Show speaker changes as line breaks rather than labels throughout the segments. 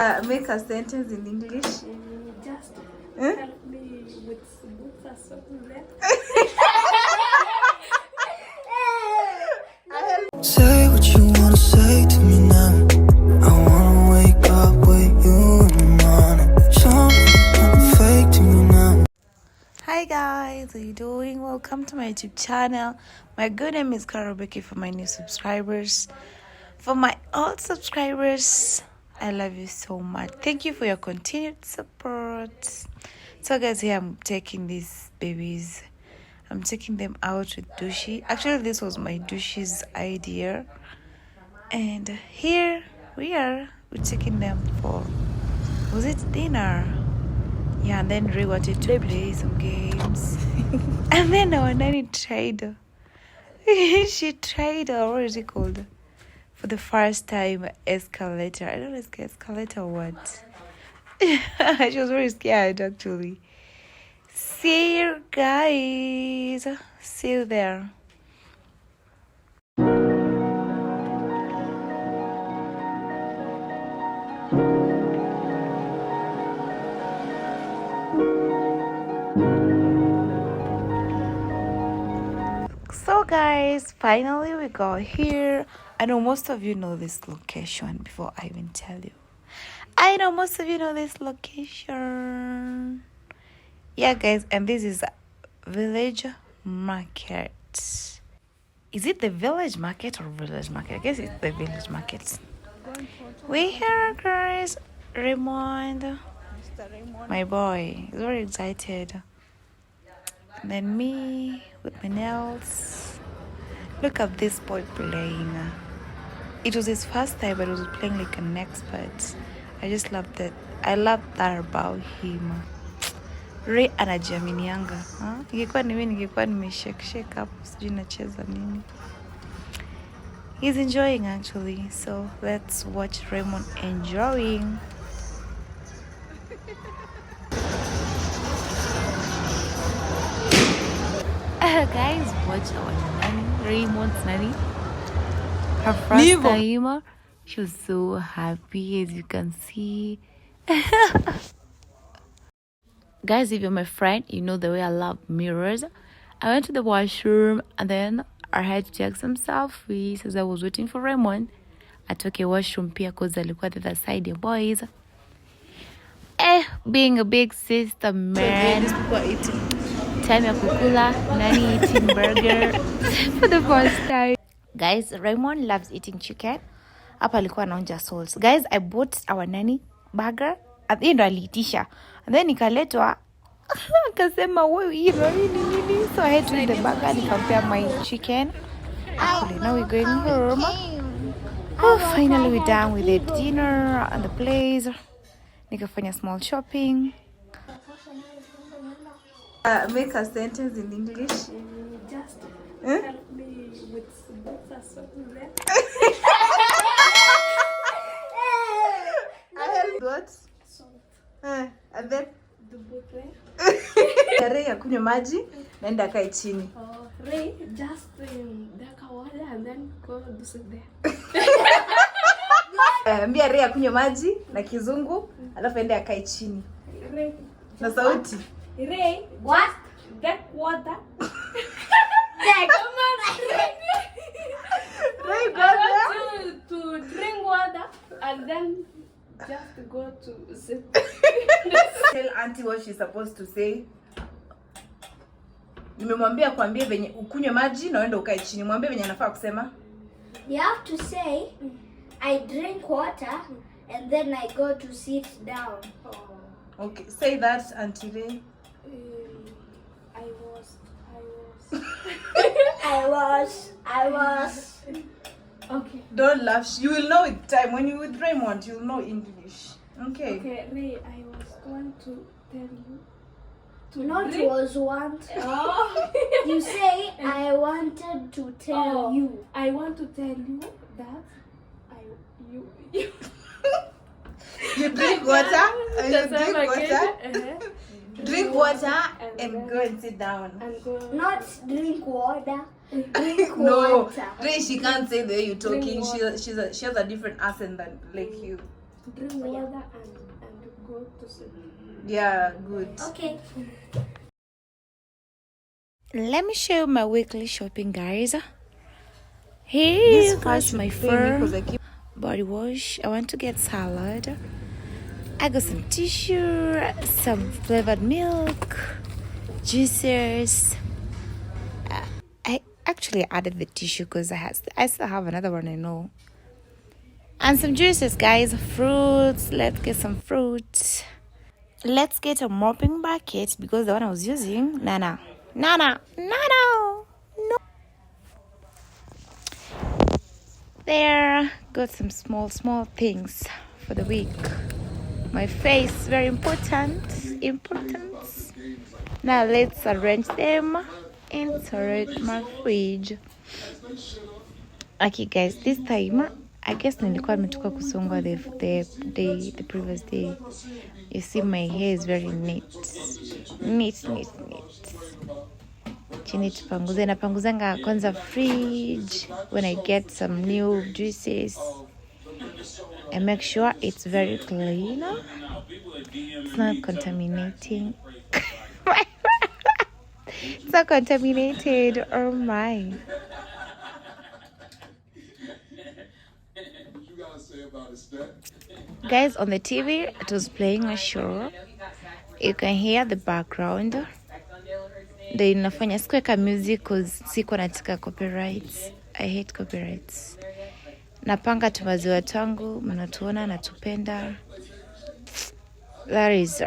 Make a sentence in English.
Just help me with books or something there.
Say what you wanna say to me now. I wanna wake up with you in the morning. Something fake to me now.
Hi guys, how you doing? Welcome to my YouTube channel. My good name is Clara Becky. For my new subscribers, for my old subscribers, I love you so much. Thank you for your continued support. So guys, here I'm taking these babies. I'm taking them out with Dushi. Actually, this was my Dushi's idea. And here we are. We're taking them for, was it dinner? Yeah, and then Ray wanted to play some games. And then our nanny tried. She tried, what is it called? For the first time, escalator. I don't know, escalator or what. She was very scared, actually. See you guys. See you there. So guys, finally we got here. I know most of you know this location before I even tell you. I know most of you know this location. Yeah guys, and this is village market. Is it the village market or village market? I guess it's the village market. We here guys. Raymond, my boy, is very excited. And then me with my nails. Look at this boy playing. It was his first time, but he was playing like an expert. I just love that. I love that about him. Ray anajiaminianga. Ningekuwa ni mimi ningekuwa nimeshake hapo, sijui nacheza nini. He's enjoying actually. So let's watch Raymond enjoying. Guys, watch our nanny, Raymond's nanny. Her first time, she was so happy, as you can see. Guys, if you're my friend, you know the way I love mirrors. I went to the washroom and then I had to take some selfies as I was waiting for Raymond. I took a washroom pia because alikuwa the other side, your boys. Being a big sister, man. Time ya kukula, nanny eating burger for the first time. Guys, Raymond loves eating chicken. Hapa alikuwa anaonja sauce. Guys, I bought our nanny burger. At the end aliitisha. And then nikaletwa. Akasema, wewe hilo nini? So I had to eat the burger. Nikampea my chicken. Actually, now we're going home. Oh, finally we're done with the dinner and the place. Nikafanya small shopping. Make a sentence in English.
Just help me with books or something there.
I help what?
Salt.
And then
The book there.
Ray akunywe maji naenda akae chini.
Ray, just daka water and then go to sit there.
Mbia Ray akunywe maji na kizungu alafu ende akae chini.
Ray,
na sauti.
Ray, what? Get water. Come on,
Ray, go
I want to drink water and then just go to sit.
Tell auntie what she's supposed to say. Nimemwambia kuambia venye ukunywe maji na uende ukae chini. Mwambie venye anafaa kusema.
You have to say, I drink water and then I go to sit down.
Okay, say that, Auntie Ray.
I was.
Okay.
Don't laugh. You will know with time. When you're with Raymond, you'll know English. Okay.
Okay, Ray, I was going to tell you.
Not
drink.
was want.
Oh.
You say, I wanted to tell you.
I want to tell you that you
You drink water. You drink water. Drink water and go and sit down.
Not drink water. Drink
No,
water.
Ray, she can't say the way you're talking. She has a different accent than like you.
drink water and go to sleep.
Yeah, good.
Okay.
Let me show you my weekly shopping, guys. Here goes my body wash. I want to get salad. I got some tissue, some flavored milk, juicers. I actually added the tissue because I still have another one, I know. And some juices, guys. Fruits. Let's get some fruit. Let's get a mopping bucket because the one I was using, no. There, got some small things for the week. My face, very important. Now let's arrange them inside my fridge. Okay, guys, this time I guess nilikuwa nimetoka kusongwa the previous day. You see my hair is very neat. Chini tupanguze, napanguzanga kwanza fridge when I get some new juices. I make sure it's very clean. It's not contaminating. It's not contaminated. Oh my. Guys, on the TV, it was playing a show. You can hear the background. They inafanya sikuweka music cause siko nataka copyrights. I hate copyrights. Napanga tumaziwa tangu, mnatuona natupenda. That is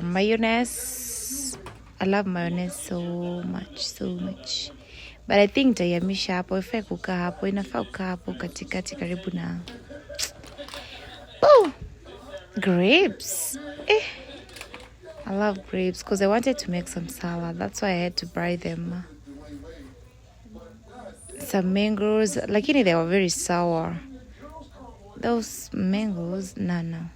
mayonnaise. I love mayonnaise so much. But I think nitaiamisha hapo, ifai kukaa hapo, inafaa kukaa hapo katikati karibu na grapes. I love grapes because I wanted to make some salad. That's why I had to buy them. Some mangoes, lakini they were very sour. Those mangoes, no.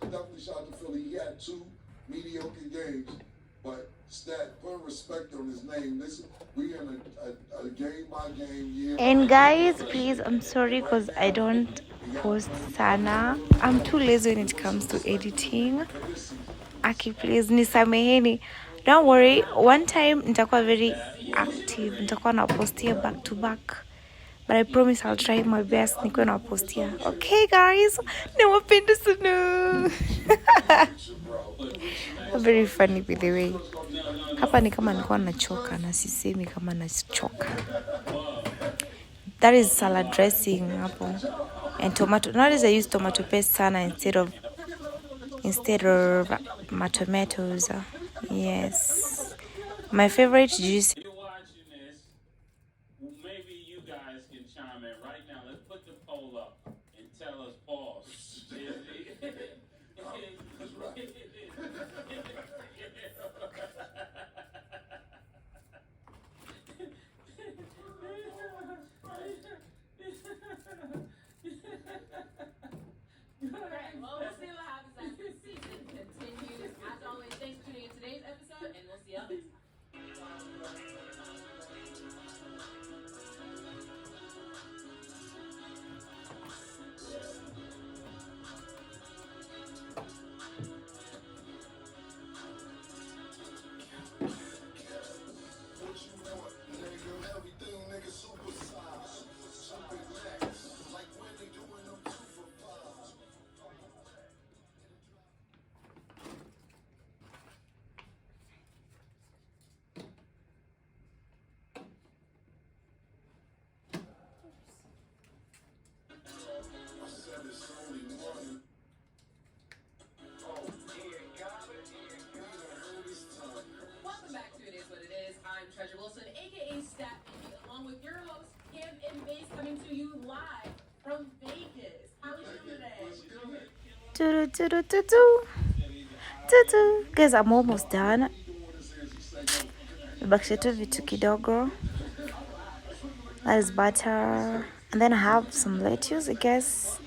Definitely shout out to Philly. He had 2 mediocre games, but put respect on his name. Listen, we in a game by game year.
And guys, please, I'm sorry because I don't post sana. I'm too lazy when it comes to editing. Aki, please, nisameheni. Don't worry, one time nitakuwa very active. Nitakuwa napostia back to back. But I promise I'll try my best. Nikuwe napostia. Okay, guys. Nawapenda sana. Very funny by the way. Hapa ni kama nilikuwa nachoka na sisemi kama nachoka. That is salad dressing hapo. And tomato. Nowadays I use tomato paste sana instead of my tomatoes. Yes. My favorite juice. Guys, I'm almost done. Bakisha tu vitu kidogo. That is butter. And then I have some lettuce, I guess.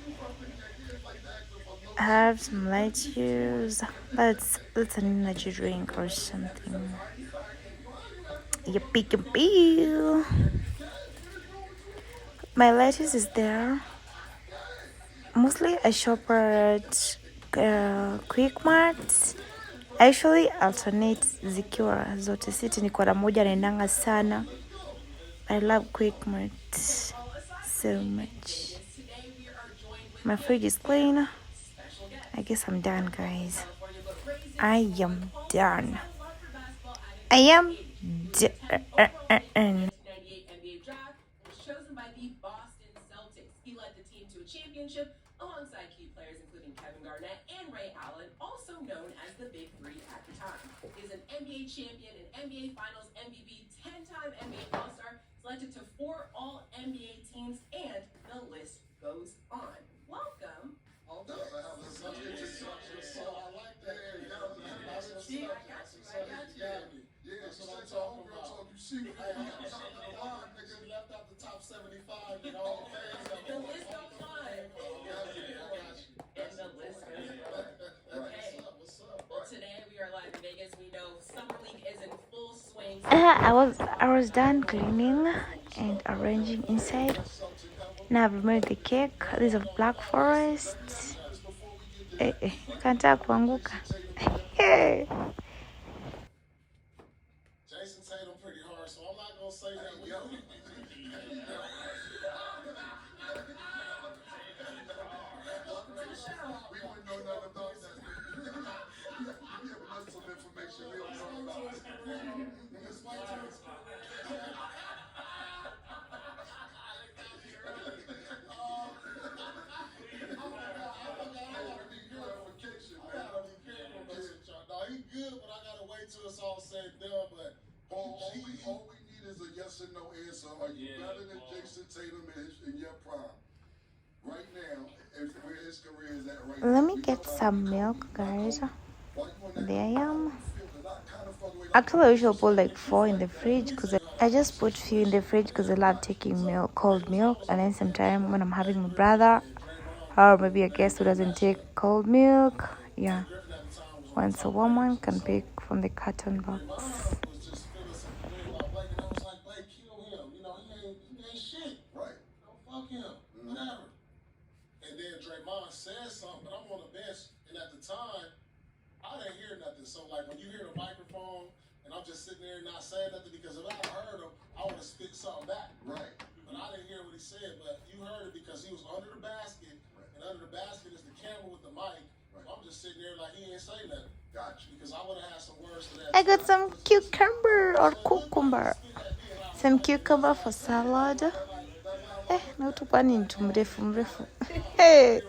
I have some lettuce. That's an energy drink or something. Yippee. My lettuce is there. Mostly I shop at Quick Mart. I actually alternate zikiwa zote, siti niko na moja naendanga sana. I love Quick Mart so much. My fridge is clean. I guess I'm done, guys. I am done. I am done.
Chosen by the Boston Celtics. He led the team to a championship alongside key players including Kevin Garnett and Ray Allen, also known as the Big Three at the time. He's an NBA champion, an NBA Finals MVP, 10-time NBA All-Star, selected to 4 All-NBA teams, and the list goes on. Welcome.
Left out the top 75 and all
The list goes on. And the list goes on. Okay. Well, today we are live in Vegas. We know Summer League is in full swing.
I was done cleaning and arranging inside. Now I've removed the cake. This is Black Forest. Kanta kuanguka.
Jason Tatum pretty hard, so I'm not gonna say that. We wouldn't know nothing about that. You're giving us some information we don't know about. It's my turn. He good, but I gotta wait till it's all said and done. But all we need is a yes or no answer. Are you better than Jason Tatum in your prime? Right now, where his career is at right now.
Let me get some milk, guys. There I am. Actually, I should put like 4 in the fridge because I just put few in the fridge because I love taking milk, cold milk, and then sometime when I'm having my brother or maybe a guest who doesn't take cold milk, yeah. Once a woman can pick from the carton box.
And then Draymond said something, but I'm on the bench, and at the time, I didn't hear nothing. So, like, when you hear the microphone, and I'm just sitting there not saying nothing, because if I heard him, I would have spit something back. Right. But I didn't hear what he said, but you heard it because he was under the basket, and under the basket is the camera with the mic. So I'm just sitting there like he ain't say nothing. Gotcha. Because I would have had some words to that.
I got some cucumber or cucumber. Some cucumber for salad. Na utupani mtu mrefu. Hey.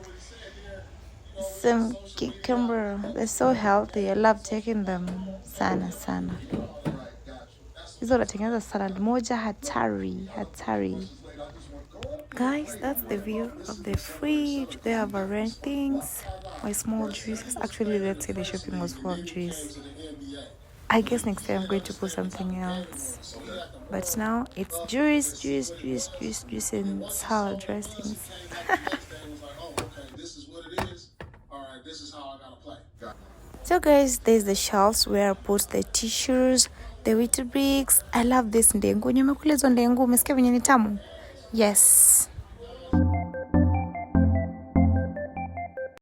Some cucumber. They're so healthy. I love taking them sana. Hizo natengeneza salad moja hatari. Guys, that's the view of the fridge. They have arranged things. My small juices. Actually, let's say the shopping was full of juice. I guess next time I'm going to put something else. But now it's juice, and salad dressings. So guys, there's the shelves where I put the tissues, the Weetabix. I love this ndengu. Nimekula hizo ndengu, umesikia venye ni tamu? Yes.